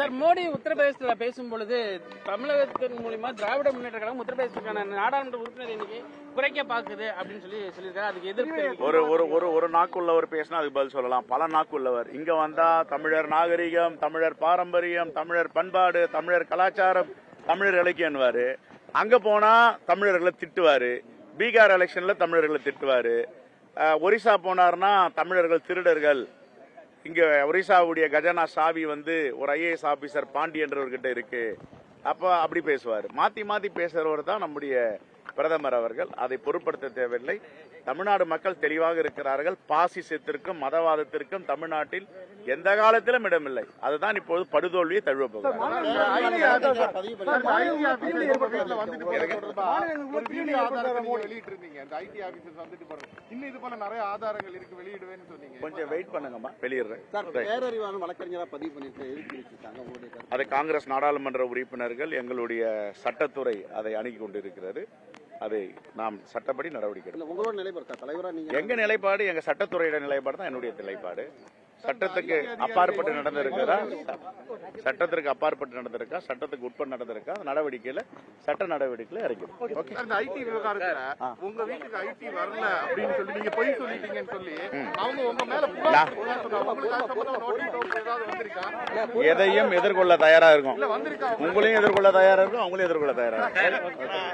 Sir, Modi உத்தரப்பிரதேசத்தில் பேசும் பொழுது தமிழகத்தின் மூலியமா திராவிட முன்னேற்ற கழகம் உத்தரப்பிரதேசத்துக்கான நாடாளுமன்ற உறுப்பினர் எண்ணிக்கை குறைக்க பாக்குது அப்படின்னு சொல்லியிருக்காரு. அதுக்கு எதிர்ப்பு ஒரு நாக்குள்ளவர் பேசினா அதுக்கு பதில் சொல்லலாம். பல நாக்குள்ளவர் இங்க வந்தா தமிழர் நாகரிகம், தமிழர் பாரம்பரியம், தமிழர் பண்பாடு, தமிழர் கலாச்சாரம், தமிழர் இலக்கியன்வாரு. அங்க போனா தமிழர்களை திட்டுவாரு. பீகார் எலெக்ஷன்ல தமிழர்களை திட்டுவாரு. ஒரிசா போனார்னா தமிழர்கள் திருடர்கள். இங்க ஒரிசாவுடைய கஜானா சாவி ஒரு IAS ஆபீசர் பாண்டி என்றவர்கிட்ட இருக்கு. அப்படி பேசுவார். மாத்தி மாத்தி பேசுறவர் தான் நம்முடைய பிரதமர் அவர்கள். அதை பொருட்படுத்த தேவையில்லை. தமிழ்நாடு மக்கள் தெளிவாக இருக்கிறார்கள். பாசிசத்திற்கும் மதவாதத்திற்கும் தமிழ்நாட்டில் எந்த காலத்திலும் இடமில்லை. அதுதான் இப்போது படுதோல்வியை தழுவ போகிறார். கொஞ்சம் வெயிட் பண்ணுங்கம்மா, வெளியிடுறேன். அதை காங்கிரஸ் நாடாளுமன்ற உறுப்பினர்கள், எங்களுடைய சட்டத்துறை அதை அணுகி கொண்டிருக்கிறது. அதை நாம் சட்டப்படி நடவடிக்கை எடுப்போம். எங்க நிலைப்பாடு, எங்க சட்டத்துறையோட நிலைப்பாடு தான் என்னுடைய நிலைப்பாடு. சட்டத்துக்கு அப்பாற்பட்டு நடந்திருக்கிறா, சட்டத்திற்கு அப்பாற்பட்டு நடந்திருக்கா, சட்டத்துக்கு உட்பட்டு நடந்திருக்கா, நடவடிக்கையில சட்ட நடவடிக்கையில இறக்கும். ஐடி விவகாரத்துல உங்க வீட்டுக்கு ஐடி வரல அப்படின்னு சொல்லி நீங்க போய் சொல்லிட்டீங்கன்னு சொல்லி அவங்க உங்க மேல எதையும் எதிர்கொள்ள தயாரா இருக்கும். உங்களையும் எதிர்கொள்ள தயாரா இருக்கும், அவங்களையும் எதிர்கொள்ள தயாரா இருக்கும்.